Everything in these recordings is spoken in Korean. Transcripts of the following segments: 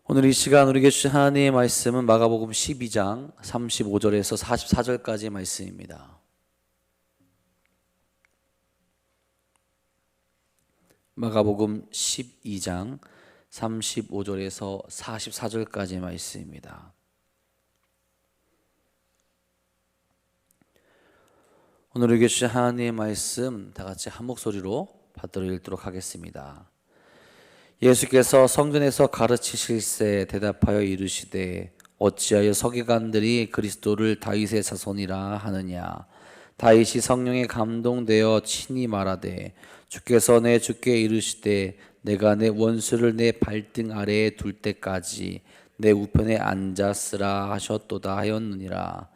오늘 이 시간 우리에게 주신 하나님의 말씀은 마가복음 12장 35절에서 44절까지의 말씀입니다. 마가복음 12장 35절에서 44절까지의 말씀입니다. 오늘 우리에게 주신 하나님의 말씀 다 같이 한 목소리로 받들어 읽도록 하겠습니다. 예수께서 성전에서 가르치실새 대답하여 이르시되 어찌하여 서기관들이 그리스도를 다윗의 자손이라 하느냐. 다윗이 성령에 감동되어 친히 말하되 주께서 내 주께 이르시되 내가 내 원수를 내 발등 아래에 둘 때까지 내 우편에 앉았으라 하셨도다 하였느니라.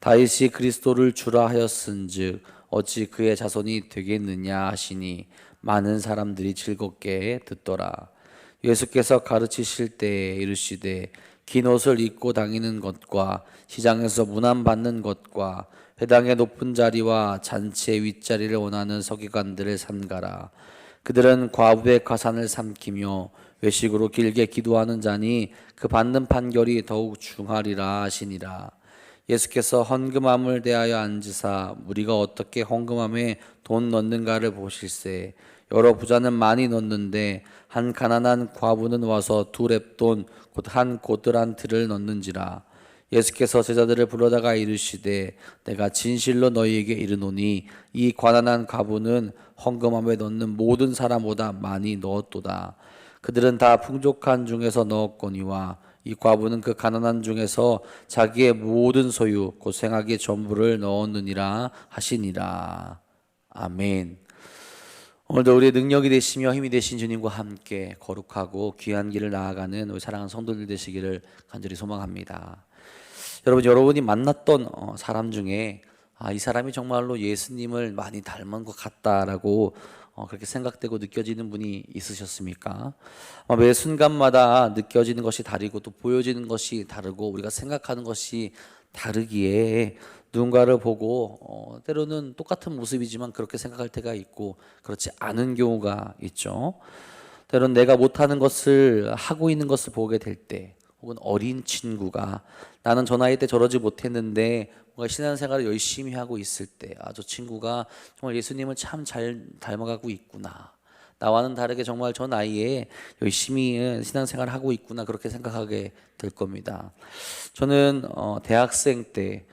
다윗이 그리스도를 주라 하였은즉 어찌 그의 자손이 되겠느냐 하시니 많은 사람들이 즐겁게 듣더라. 예수께서 가르치실 때에 이르시되 긴 옷을 입고 다니는 것과 시장에서 문안받는 것과 회당의 높은 자리와 잔치의 윗자리를 원하는 서기관들을 삼가라. 그들은 과부의 가산을 삼키며 외식으로 길게 기도하는 자니 그 받는 판결이 더욱 중하리라 하시니라. 예수께서 헌금함을 대하여 앉으사 무리가 어떻게 헌금함에 돈 넣는가를 보실세 여러 부자는 많이 넣는데 한 가난한 과부는 와서 두 렙돈 곧 한 고드란트를 넣는지라. 예수께서 제자들을 불러다가 이르시되 내가 진실로 너희에게 이르노니 이 가난한 과부는 헌금함에 넣는 모든 사람보다 많이 넣었도다. 그들은 다 풍족한 중에서 넣었거니와 이 과부는 그 가난한 중에서 자기의 모든 소유 곧 생활의 전부를 넣었느니라 하시니라. 아멘. 오늘도 우리의 능력이 되시며 힘이 되신 주님과 함께 거룩하고 귀한 길을 나아가는 우리 사랑하는 성도들 되시기를 간절히 소망합니다. 여러분이 만났던 사람 중에 이 사람이 정말로 예수님을 많이 닮은 것 같다라고 그렇게 생각되고 느껴지는 분이 있으셨습니까? 매 순간마다 느껴지는 것이 다르고 또 보여지는 것이 다르고 우리가 생각하는 것이 다르기에 누군가를 보고 때로는 똑같은 모습이지만 그렇게 생각할 때가 있고 그렇지 않은 경우가 있죠. 때로는 내가 못하는 것을 하고 있는 것을 보게 될 때, 혹은 어린 친구가 나는 저 나이 때 저러지 못했는데 뭔가 신앙생활을 열심히 하고 있을 때, 저 친구가 정말 예수님을 참 잘 닮아가고 있구나, 나와는 다르게 정말 저 나이에 열심히 신앙생활을 하고 있구나, 그렇게 생각하게 될 겁니다. 저는 대학생 때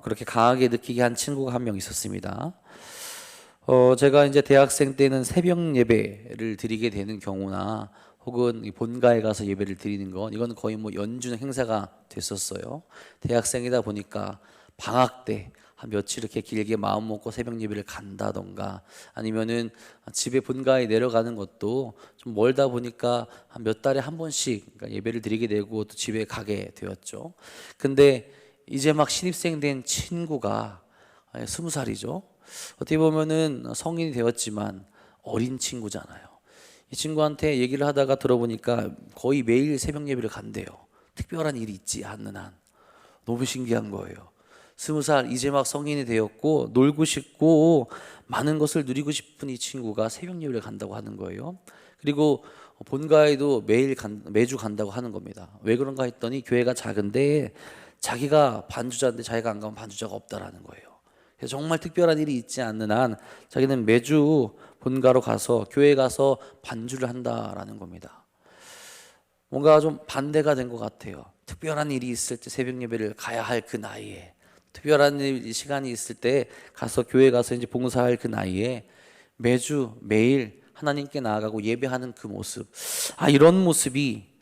그렇게 강하게 느끼게 한 친구가 한 명 있었습니다. 제가 이제 대학생 때는 새벽 예배를 드리게 되는 경우나 혹은 본가에 가서 예배를 드리는 건 이건 거의 뭐 연중 행사가 됐었어요. 대학생이다 보니까 방학 때 한 며칠 이렇게 길게 마음 먹고 새벽 예배를 간다던가 아니면은 집에 본가에 내려가는 것도 좀 멀다 보니까 한 몇 달에 한 번씩 그러니까 예배를 드리게 되고 또 집에 가게 되었죠. 근데 이제 막 신입생 된 친구가 20살이죠. 어떻게 보면은 성인이 되었지만 어린 친구잖아요. 이 친구한테 얘기를 하다가 들어보니까 거의 매일 새벽 예배를 간대요. 특별한 일이 있지 않는 한. 너무 신기한 거예요. 20살 이제 막 성인이 되었고 놀고 싶고 많은 것을 누리고 싶은 이 친구가 새벽 예배를 간다고 하는 거예요. 그리고 본가에도 매주 간다고 하는 겁니다. 왜 그런가 했더니 교회가 작은데 자기가 반주자인데 자기가 안 가면 반주자가 없다라는 거예요. 그래서 정말 특별한 일이 있지 않는 한 자기는 매주 본가로 가서 교회에 가서 반주를 한다라는 겁니다. 뭔가 좀 반대가 된 것 같아요. 특별한 일이 있을 때 새벽 예배를 가야 할 그 나이에, 특별한 시간이 있을 때 가서 교회 가서 이제 봉사할 그 나이에 매주 매일 하나님께 나아가고 예배하는 그 모습, 이런 모습이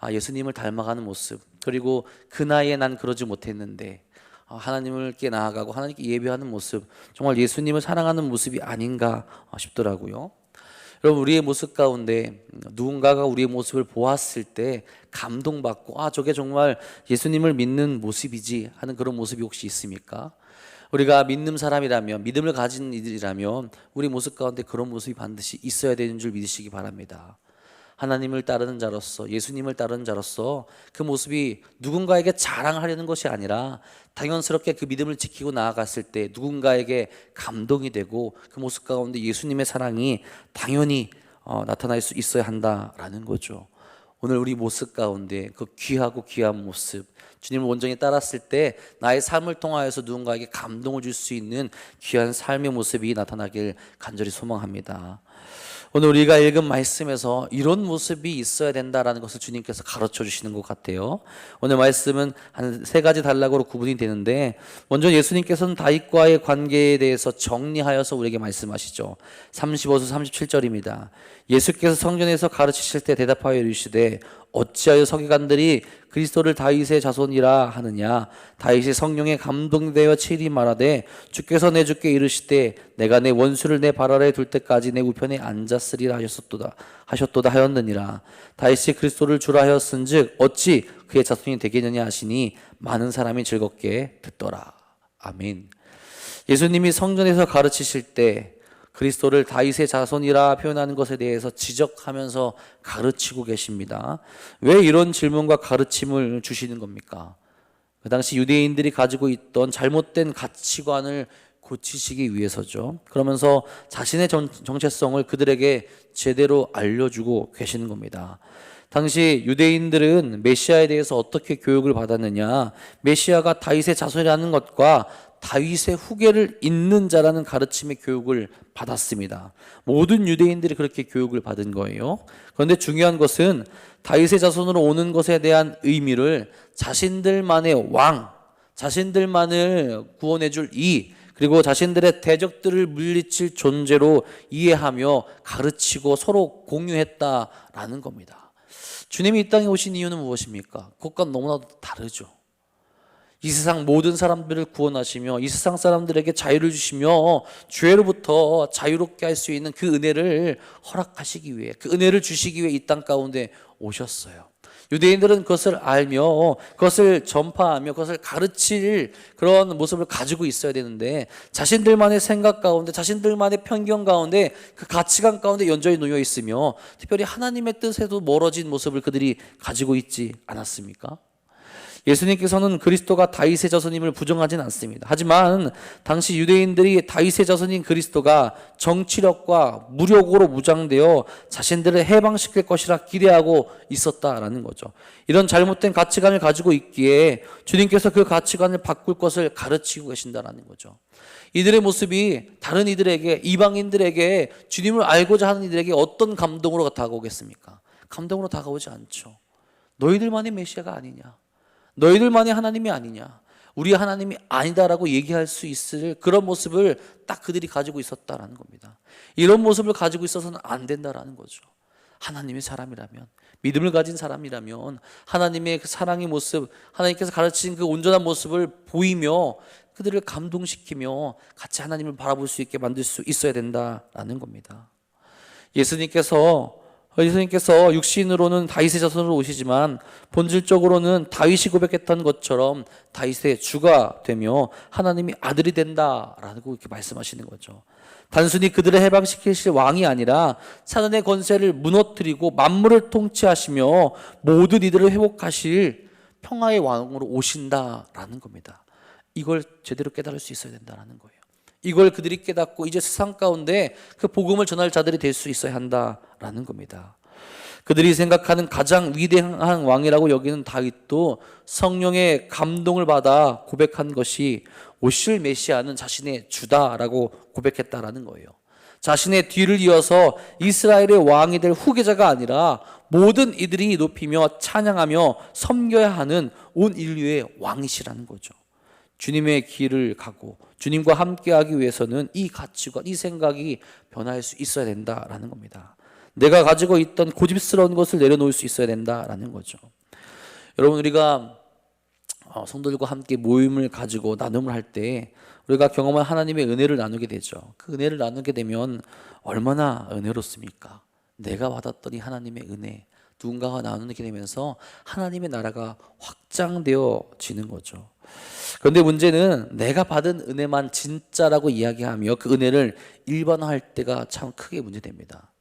예수님을 닮아가는 모습, 그리고 그 나이에 난 그러지 못했는데 하나님께 나아가고 하나님께 예배하는 모습, 정말 예수님을 사랑하는 모습이 아닌가 싶더라고요. 여러분, 우리의 모습 가운데 누군가가 우리의 모습을 보았을 때 감동받고 저게 정말 예수님을 믿는 모습이지 하는 그런 모습이 혹시 있습니까? 우리가 믿는 사람이라면, 믿음을 가진 이들이라면 우리 모습 가운데 그런 모습이 반드시 있어야 되는 줄 믿으시기 바랍니다. 하나님을 따르는 자로서, 예수님을 따르는 자로서 그 모습이 누군가에게 자랑하려는 것이 아니라 당연스럽게 그 믿음을 지키고 나아갔을 때 누군가에게 감동이 되고 그 모습 가운데 예수님의 사랑이 당연히 나타날 수 있어야 한다라는 거죠. 오늘 우리 모습 가운데 그 귀하고 귀한 모습, 주님을 온전히 따랐을 때 나의 삶을 통하여서 누군가에게 감동을 줄 수 있는 귀한 삶의 모습이 나타나길 간절히 소망합니다. 오늘 우리가 읽은 말씀에서 이런 모습이 있어야 된다라는 것을 주님께서 가르쳐 주시는 것 같아요. 오늘 말씀은 한 세 가지 단락으로 구분이 되는데, 먼저 예수님께서는 다윗과의 관계에 대해서 정리하여서 우리에게 말씀하시죠. 35절 37절입니다. 예수께서 성전에서 가르치실 때 대답하여 이르시되 어찌하여 서기관들이 그리스도를 다윗의 자손이라 하느냐. 다윗이 성령에 감동되어 치리 말하되 주께서 내 주께 이르시되 내가 내 원수를 내 발 아래 둘 때까지 내 우편에 앉았으리라 하셨도다 하였느니라. 다윗이 그리스도를 주라 하였은즉 어찌 그의 자손이 되겠느냐 하시니 많은 사람이 즐겁게 듣더라. 아멘. 예수님이 성전에서 가르치실 때 그리스도를 다윗의 자손이라 표현하는 것에 대해서 지적하면서 가르치고 계십니다. 왜 이런 질문과 가르침을 주시는 겁니까? 그 당시 유대인들이 가지고 있던 잘못된 가치관을 고치시기 위해서죠. 그러면서 자신의 정체성을 그들에게 제대로 알려주고 계시는 겁니다. 당시 유대인들은 메시아에 대해서 어떻게 교육을 받았느냐, 메시아가 다윗의 자손이라는 것과 다윗의 후계를 잇는 자라는 가르침의 교육을 받았습니다. 모든 유대인들이 그렇게 교육을 받은 거예요. 그런데 중요한 것은 다윗의 자손으로 오는 것에 대한 의미를 자신들만의 왕, 자신들만을 구원해 줄 이, 그리고 자신들의 대적들을 물리칠 존재로 이해하며 가르치고 서로 공유했다라는 겁니다. 주님이 이 땅에 오신 이유는 무엇입니까? 그것과 너무나도 다르죠. 이 세상 모든 사람들을 구원하시며 이 세상 사람들에게 자유를 주시며 죄로부터 자유롭게 할 수 있는 그 은혜를 허락하시기 위해, 그 은혜를 주시기 위해 이 땅 가운데 오셨어요. 유대인들은 그것을 알며 그것을 전파하며 그것을 가르칠 그런 모습을 가지고 있어야 되는데, 자신들만의 생각 가운데, 자신들만의 편견 가운데, 그 가치관 가운데 연전히 놓여 있으며 특별히 하나님의 뜻에도 멀어진 모습을 그들이 가지고 있지 않았습니까? 예수님께서는 그리스도가 다윗의 자손임을 부정하진 않습니다. 하지만 당시 유대인들이 다윗의 자손인 그리스도가 정치력과 무력으로 무장되어 자신들을 해방시킬 것이라 기대하고 있었다라는 거죠. 이런 잘못된 가치관을 가지고 있기에 주님께서 그 가치관을 바꿀 것을 가르치고 계신다라는 거죠. 이들의 모습이 다른 이들에게, 이방인들에게, 주님을 알고자 하는 이들에게 어떤 감동으로 다가오겠습니까? 감동으로 다가오지 않죠. 너희들만의 메시아가 아니냐, 너희들만의 하나님이 아니냐, 우리 하나님이 아니다라고 얘기할 수 있을 그런 모습을 딱 그들이 가지고 있었다라는 겁니다. 이런 모습을 가지고 있어서는 안 된다라는 거죠. 하나님의 사람이라면, 믿음을 가진 사람이라면 하나님의 그 사랑의 모습, 하나님께서 가르치신 그 온전한 모습을 보이며 그들을 감동시키며 같이 하나님을 바라볼 수 있게 만들 수 있어야 된다라는 겁니다. 예수님께서 육신으로는 다윗의 자손으로 오시지만 본질적으로는 다윗이 고백했던 것처럼 다윗의 주가 되며 하나님이 아들이 된다라고 이렇게 말씀하시는 거죠. 단순히 그들을 해방시키실 왕이 아니라 사단의 권세를 무너뜨리고 만물을 통치하시며 모든 이들을 회복하실 평화의 왕으로 오신다라는 겁니다. 이걸 제대로 깨달을 수 있어야 된다는 거예요. 이걸 그들이 깨닫고 이제 세상 가운데 그 복음을 전할 자들이 될 수 있어야 한다라는 겁니다. 그들이 생각하는 가장 위대한 왕이라고 여기는 다윗도 성령의 감동을 받아 고백한 것이 오실 메시아는 자신의 주다라고 고백했다라는 거예요. 자신의 뒤를 이어서 이스라엘의 왕이 될 후계자가 아니라 모든 이들이 높이며 찬양하며 섬겨야 하는 온 인류의 왕이시라는 거죠. 주님의 길을 가고 주님과 함께하기 위해서는 이 가치관, 이 생각이 변할 수 있어야 된다라는 겁니다. 내가 가지고 있던 고집스러운 것을 내려놓을 수 있어야 된다라는 거죠. 여러분, 우리가 성도들과 함께 모임을 가지고 나눔을 할 때 우리가 경험한 하나님의 은혜를 나누게 되죠. 그 은혜를 나누게 되면 얼마나 은혜롭습니까? 내가 받았던 이 하나님의 은혜, 누군가가 나누게 되면서 하나님의 나라가 확장되어지는 거죠. 그런데 문제는 내가 받은 은혜만 진짜라고 이야기하며 그 은혜를 일반화할 때가 참 크게 문제됩니다.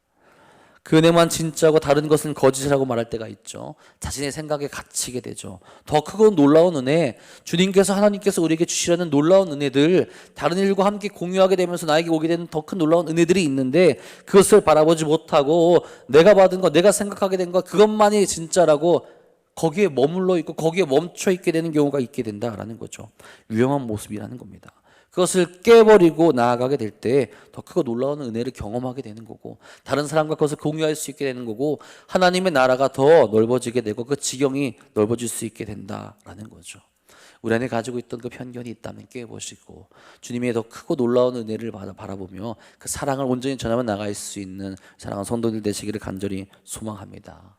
그 은혜만 진짜고 다른 것은 거짓이라고 말할 때가 있죠. 자신의 생각에 갇히게 되죠. 더 크고 놀라운 은혜, 주님께서 하나님께서 우리에게 주시려는 놀라운 은혜들, 다른 일과 함께 공유하게 되면서 나에게 오게 되는 더 큰 놀라운 은혜들이 있는데 그것을 바라보지 못하고 내가 받은 것, 내가 생각하게 된 것, 그것만이 진짜라고 거기에 머물러 있고 거기에 멈춰 있게 되는 경우가 있게 된다라는 거죠. 위험한 모습이라는 겁니다. 그것을 깨버리고 나아가게 될 때 더 크고 놀라운 은혜를 경험하게 되는 거고, 다른 사람과 그것을 공유할 수 있게 되는 거고, 하나님의 나라가 더 넓어지게 되고 그 지경이 넓어질 수 있게 된다라는 거죠. 우리 안에 가지고 있던 그 편견이 있다면 깨보시고 주님의 더 크고 놀라운 은혜를 바라보며 그 사랑을 온전히 전하며 나갈 수 있는 사랑하는 성도들 되시기를 간절히 소망합니다.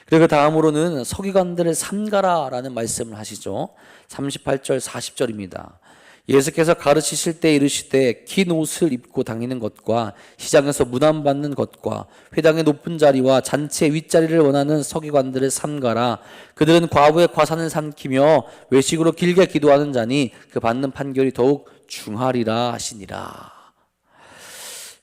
그리고 다음으로는 서기관들을 삼가라라는 말씀을 하시죠. 38절 40절입니다. 예수께서 가르치실 때 이르시되 긴 옷을 입고 다니는 것과 시장에서 문안받는 것과 회당의 높은 자리와 잔치의 윗자리를 원하는 서기관들을 삼가라. 그들은 과부의 과산을 삼키며 외식으로 길게 기도하는 자니 그 받는 판결이 더욱 중하리라 하시니라.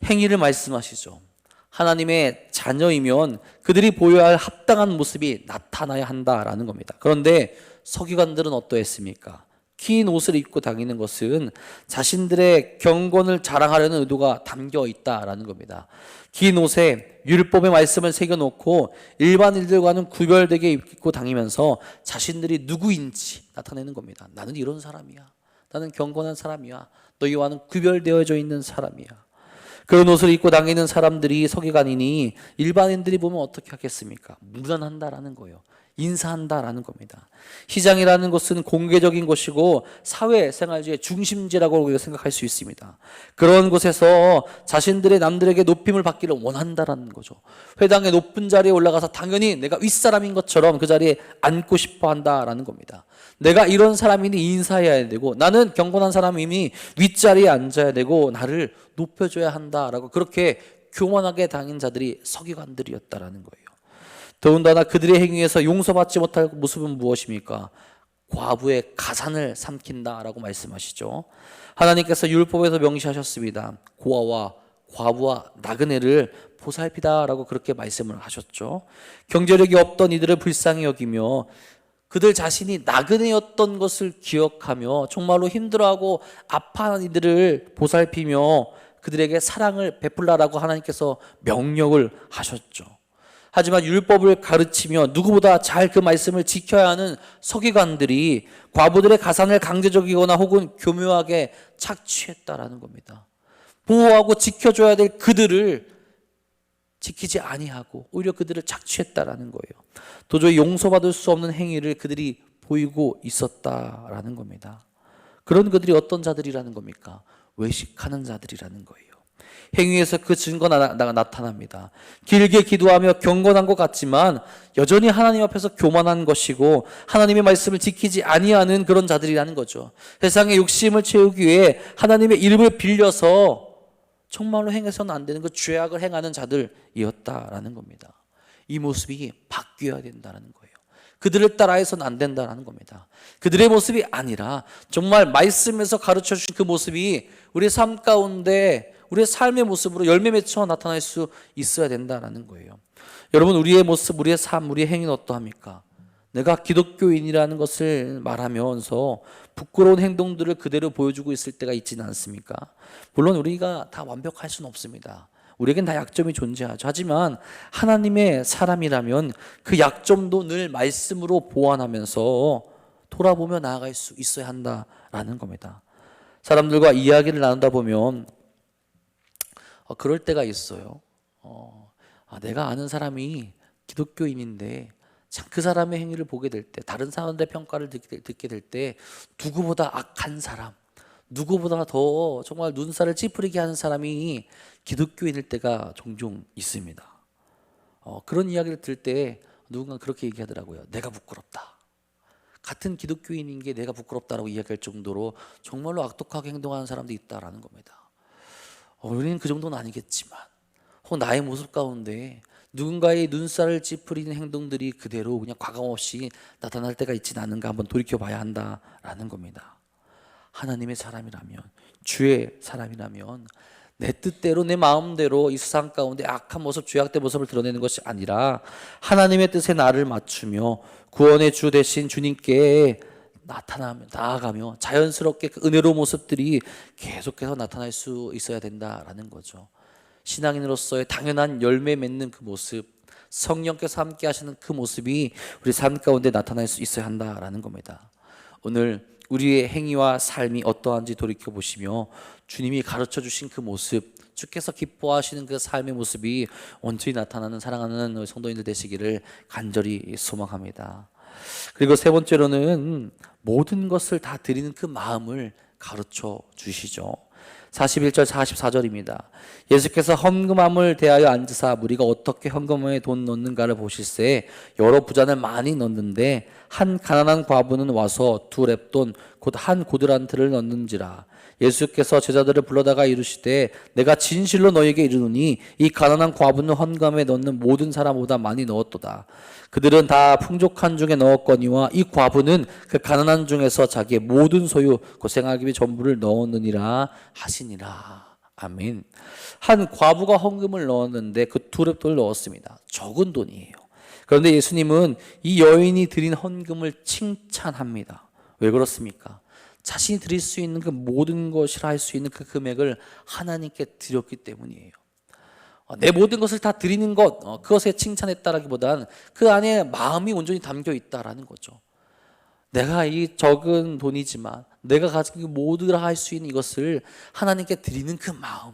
행위를 말씀하시죠. 하나님의 자녀이면 그들이 보여야 할 합당한 모습이 나타나야 한다라는 겁니다. 그런데 서기관들은 어떠했습니까? 긴 옷을 입고 다니는 것은 자신들의 경건을 자랑하려는 의도가 담겨 있다라는 겁니다. 긴 옷에 율법의 말씀을 새겨놓고 일반인들과는 구별되게 입고 다니면서 자신들이 누구인지 나타내는 겁니다. 나는 이런 사람이야. 나는 경건한 사람이야. 너희와는 구별되어져 있는 사람이야. 그런 옷을 입고 다니는 사람들이 서기관이니 일반인들이 보면 어떻게 하겠습니까? 무난한다라는 거예요. 인사한다라는 겁니다. 시장이라는 것은 공개적인 곳이고 사회생활의 중심지라고 우리가 생각할 수 있습니다. 그런 곳에서 자신들의 남들에게 높임을 받기를 원한다라는 거죠. 회당의 높은 자리에 올라가서 당연히 내가 윗사람인 것처럼 그 자리에 앉고 싶어 한다라는 겁니다. 내가 이런 사람이니 인사해야 되고 나는 경건한 사람이니 윗자리에 앉아야 되고 나를 높여줘야 한다라고 그렇게 교만하게 다닌 자들이 서기관들이었다라는 거예요. 더군다나 그들의 행위에서 용서받지 못할 모습은 무엇입니까? 과부의 가산을 삼킨다라고 말씀하시죠. 하나님께서 율법에서 명시하셨습니다. 고아와 과부와 나그네를 보살피다라고 그렇게 말씀을 하셨죠. 경제력이 없던 이들을 불쌍히 여기며 그들 자신이 나그네였던 것을 기억하며 정말로 힘들어하고 아파하는 이들을 보살피며 그들에게 사랑을 베풀라라고 하나님께서 명령을 하셨죠. 하지만 율법을 가르치며 누구보다 잘 그 말씀을 지켜야 하는 서기관들이 과부들의 가산을 강제적이거나 혹은 교묘하게 착취했다라는 겁니다. 보호하고 지켜줘야 될 그들을 지키지 아니하고 오히려 그들을 착취했다라는 거예요. 도저히 용서받을 수 없는 행위를 그들이 보이고 있었다라는 겁니다. 그런 그들이 어떤 자들이라는 겁니까? 외식하는 자들이라는 거예요. 행위에서 그 증거가 나타납니다. 길게 기도하며 경건한 것 같지만 여전히 하나님 앞에서 교만한 것이고 하나님의 말씀을 지키지 아니하는 그런 자들이라는 거죠. 세상의 욕심을 채우기 위해 하나님의 이름을 빌려서 정말로 행해서는 안 되는 그 죄악을 행하는 자들이었다라는 겁니다. 이 모습이 바뀌어야 된다는 거예요. 그들을 따라해서는 안 된다는 겁니다. 그들의 모습이 아니라 정말 말씀에서 가르쳐 주신 그 모습이 우리의 삶 가운데 우리의 삶의 모습으로 열매 맺혀 나타날 수 있어야 된다는 거예요. 여러분, 우리의 모습, 우리의 삶, 우리의 행위는 어떠합니까? 내가 기독교인이라는 것을 말하면서 부끄러운 행동들을 그대로 보여주고 있을 때가 있지는 않습니까? 물론 우리가 다 완벽할 수는 없습니다. 우리에겐 다 약점이 존재하죠. 하지만 하나님의 사람이라면 그 약점도 늘 말씀으로 보완하면서 돌아보며 나아갈 수 있어야 한다라는 겁니다. 사람들과 이야기를 나누다 보면 그럴 때가 있어요. 내가 아는 사람이 기독교인인데 참 그 사람의 행위를 보게 될 때, 다른 사람들의 평가를 듣게 될 때 누구보다 악한 사람, 누구보다 더 정말 눈살을 찌푸리게 하는 사람이 기독교인일 때가 종종 있습니다. 그런 이야기를 들을 때 누군가 그렇게 얘기하더라고요. 내가 부끄럽다. 같은 기독교인인 게 내가 부끄럽다라고 이야기할 정도로 정말로 악독하게 행동하는 사람도 있다라는 겁니다. 우리는 그 정도는 아니겠지만 혹은 나의 모습 가운데 누군가의 눈살을 찌푸리는 행동들이 그대로 그냥 과감없이 나타날 때가 있지는 않은가 한번 돌이켜봐야 한다라는 겁니다. 하나님의 사람이라면, 주의 사람이라면 내 뜻대로 내 마음대로 이 세상 가운데 악한 모습, 죄악된 모습을 드러내는 것이 아니라 하나님의 뜻에 나를 맞추며 구원의 주 되신 주님께 나아가며 자연스럽게 그 은혜로운 모습들이 계속해서 나타날 수 있어야 된다라는 거죠. 신앙인으로서의 당연한 열매 맺는 그 모습, 성령께서 함께 하시는 그 모습이 우리 삶 가운데 나타날 수 있어야 한다라는 겁니다. 오늘 우리의 행위와 삶이 어떠한지 돌이켜보시며 주님이 가르쳐 주신 그 모습, 주께서 기뻐하시는 그 삶의 모습이 온전히 나타나는 사랑하는 성도인들 되시기를 간절히 소망합니다. 그리고 세 번째로는 모든 것을 다 드리는 그 마음을 가르쳐 주시죠. 41절 44절입니다. 예수께서 헌금함을 대하여 앉으사 무리가 어떻게 헌금함에 돈 넣는가를 보실새 여러 부잔을 많이 넣는데 한 가난한 과부는 와서 2렙돈 곧 한 고드란트를 넣는지라. 예수께서 제자들을 불러다가 이르시되 내가 진실로 너희에게 이르노니 이 가난한 과부는 헌금함에 넣는 모든 사람보다 많이 넣었도다. 그들은 다 풍족한 중에 넣었거니와 이 과부는 그 가난한 중에서 자기의 모든 소유 곧 생활비의 전부를 넣었느니라 하시니라. 아멘. 한 과부가 헌금을 넣었는데 그 2렙돈을 넣었습니다. 적은 돈이에요. 그런데 예수님은 이 여인이 드린 헌금을 칭찬합니다. 왜 그렇습니까? 자신이 드릴 수 있는 그 모든 것이라 할 수 있는 그 금액을 하나님께 드렸기 때문이에요. 내 모든 것을 다 드리는 것, 그것에 칭찬했다라기보다는 그 안에 마음이 온전히 담겨 있다라는 거죠. 내가 이 적은 돈이지만 내가 가진 모두라 할 수 있는 이것을 하나님께 드리는 그 마음,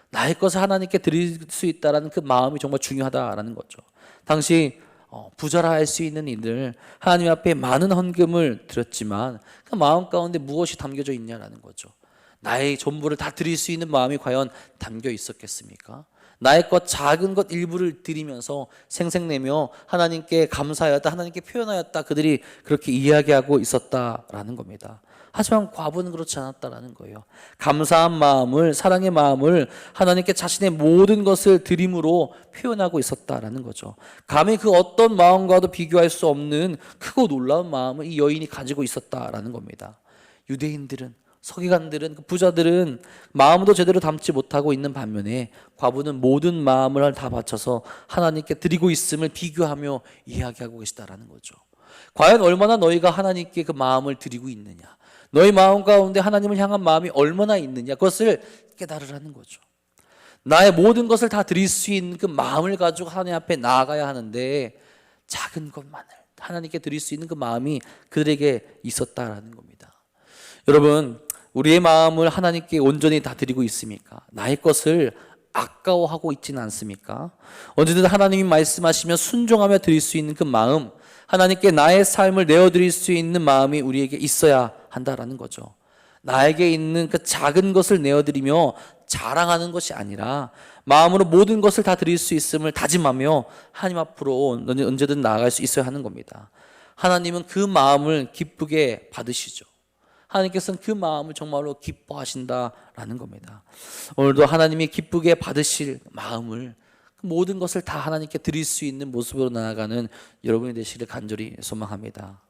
나의 것을 하나님께 드릴 수 있다라는 그 마음이 정말 중요하다라는 거죠. 당시 부자라 할 수 있는 이들 하나님 앞에 많은 헌금을 드렸지만 그 마음 가운데 무엇이 담겨져 있냐라는 거죠. 나의 전부를 다 드릴 수 있는 마음이 과연 담겨 있었겠습니까? 나의 것 작은 것 일부를 드리면서 생색내며 하나님께 감사하였다, 하나님께 표현하였다, 그들이 그렇게 이야기하고 있었다라는 겁니다. 하지만 과부는 그렇지 않았다라는 거예요. 감사한 마음을, 사랑의 마음을 하나님께 자신의 모든 것을 드림으로 표현하고 있었다라는 거죠. 감히 그 어떤 마음과도 비교할 수 없는 크고 놀라운 마음을 이 여인이 가지고 있었다라는 겁니다. 유대인들은, 서기관들은, 부자들은 마음도 제대로 담지 못하고 있는 반면에 과부는 모든 마음을 다 바쳐서 하나님께 드리고 있음을 비교하며 이야기하고 계시다라는 거죠. 과연 얼마나 너희가 하나님께 그 마음을 드리고 있느냐, 너희 마음 가운데 하나님을 향한 마음이 얼마나 있느냐, 그것을 깨달으라는 거죠. 나의 모든 것을 다 드릴 수 있는 그 마음을 가지고 하나님 앞에 나아가야 하는데 작은 것만을 하나님께 드릴 수 있는 그 마음이 그들에게 있었다라는 겁니다. 여러분, 우리의 마음을 하나님께 온전히 다 드리고 있습니까? 나의 것을 아까워하고 있지는 않습니까? 언제든 하나님이 말씀하시면 순종하며 드릴 수 있는 그 마음, 하나님께 나의 삶을 내어드릴 수 있는 마음이 우리에게 있어야 한다라는 거죠. 나에게 있는 그 작은 것을 내어드리며 자랑하는 것이 아니라 마음으로 모든 것을 다 드릴 수 있음을 다짐하며 하나님 앞으로 언제든 나아갈 수 있어야 하는 겁니다. 하나님은 그 마음을 기쁘게 받으시죠. 하나님께서는 그 마음을 정말로 기뻐하신다라는 겁니다. 오늘도 하나님이 기쁘게 받으실 마음을, 모든 것을 다 하나님께 드릴 수 있는 모습으로 나아가는 여러분이 되시기를 간절히 소망합니다.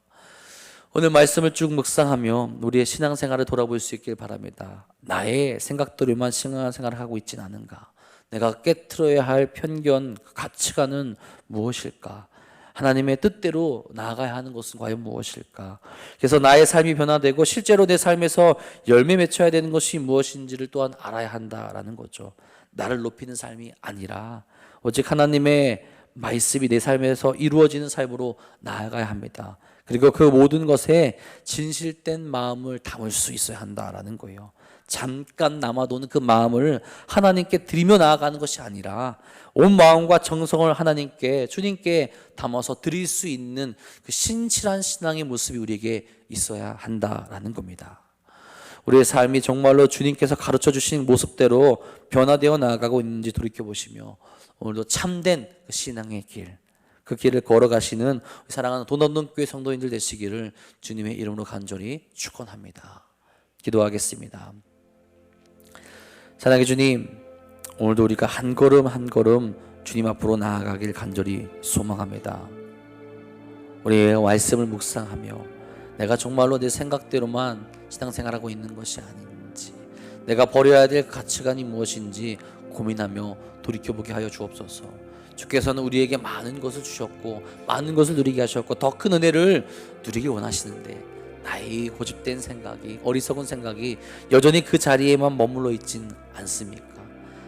오늘 말씀을 쭉 묵상하며 우리의 신앙생활을 돌아볼 수 있길 바랍니다. 나의 생각대로만 신앙생활을 하고 있지는 않은가? 내가 깨트려야 할 편견, 가치관은 무엇일까? 하나님의 뜻대로 나아가야 하는 것은 과연 무엇일까? 그래서 나의 삶이 변화되고 실제로 내 삶에서 열매 맺혀야 되는 것이 무엇인지를 또한 알아야 한다라는 거죠. 나를 높이는 삶이 아니라 오직 하나님의 말씀이 내 삶에서 이루어지는 삶으로 나아가야 합니다. 그리고 그 모든 것에 진실된 마음을 담을 수 있어야 한다라는 거예요. 잠깐 남아도는 그 마음을 하나님께 드리며 나아가는 것이 아니라 온 마음과 정성을 하나님께, 주님께 담아서 드릴 수 있는 그 신실한 신앙의 모습이 우리에게 있어야 한다라는 겁니다. 우리의 삶이 정말로 주님께서 가르쳐 주신 모습대로 변화되어 나아가고 있는지 돌이켜보시며 오늘도 참된 그 신앙의 길, 그 길을 걸어가시는 사랑하는 돈 없는 교회 성도인들 되시기를 주님의 이름으로 간절히 축원합니다. 기도하겠습니다. 사랑의 주님, 오늘도 우리가 한 걸음 한 걸음 주님 앞으로 나아가길 간절히 소망합니다. 우리의 말씀을 묵상하며 내가 정말로 내 생각대로만 신앙생활하고 있는 것이 아닌지, 내가 버려야 될 가치관이 무엇인지 고민하며 돌이켜보게 하여 주옵소서. 주께서는 우리에게 많은 것을 주셨고 많은 것을 누리게 하셨고 더 큰 은혜를 누리길 원하시는데 나의 고집된 생각이, 어리석은 생각이 여전히 그 자리에만 머물러 있진 않습니까?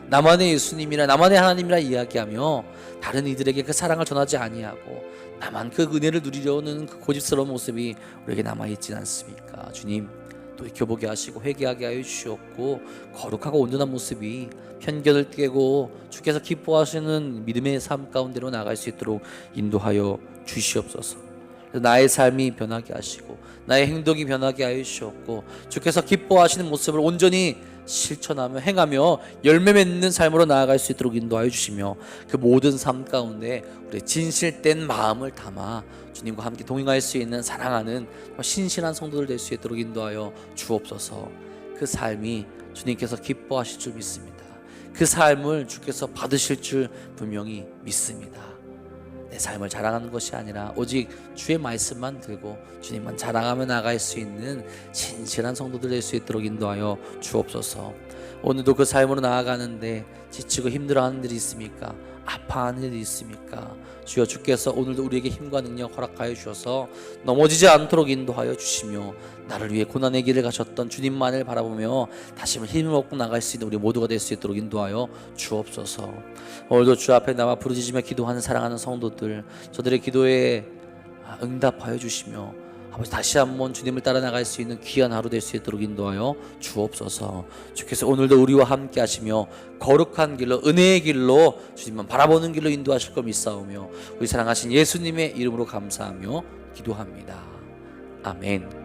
나만의 예수님이라, 나만의 하나님이라 이야기하며 다른 이들에게 그 사랑을 전하지 아니하고 나만 그 은혜를 누리려는 그 고집스러운 모습이 우리에게 남아있진 않습니까? 주님, 돌이켜보게 하시고 회개하게 하여 주시옵고 거룩하고 온전한 모습이 편견을 깨고 주께서 기뻐하시는 믿음의 삶 가운데로 나갈 수 있도록 인도하여 주시옵소서. 나의 삶이 변하게 하시고 나의 행동이 변하게 하여 주시옵고 주께서 기뻐하시는 모습을 온전히 실천하며 행하며 열매 맺는 삶으로 나아갈 수 있도록 인도하여 주시며 그 모든 삶 가운데 우리의 진실된 마음을 담아 주님과 함께 동행할 수 있는 사랑하는 신실한 성도들 될 수 있도록 인도하여 주옵소서. 그 삶이 주님께서 기뻐하실 줄 믿습니다. 그 삶을 주께서 받으실 줄 분명히 믿습니다. 내 삶을 자랑하는 것이 아니라 오직 주의 말씀만 들고 주님만 자랑하며 나갈 수 있는 진실한 성도들 될 수 있도록 인도하여 주옵소서. 오늘도 그 삶으로 나아가는데 지치고 힘들어하는 일이 있습니까? 아파하는 일이 있습니까? 주여, 주께서 오늘도 우리에게 힘과 능력 허락하여 주셔서 넘어지지 않도록 인도하여 주시며 나를 위해 고난의 길을 가셨던 주님만을 바라보며 다시 한번 힘을 얻고 나갈 수 있는 우리 모두가 될 수 있도록 인도하여 주옵소서. 오늘도 주 앞에 나와 부르짖으며 기도하는 사랑하는 성도들, 저들의 기도에 응답하여 주시며 아버지 다시 한번 주님을 따라 나갈 수 있는 귀한 하루 될 수 있도록 인도하여 주옵소서. 주께서 오늘도 우리와 함께 하시며 거룩한 길로, 은혜의 길로, 주님만 바라보는 길로 인도하실 걸 믿사오며 우리 사랑하신 예수님의 이름으로 감사하며 기도합니다. 아멘.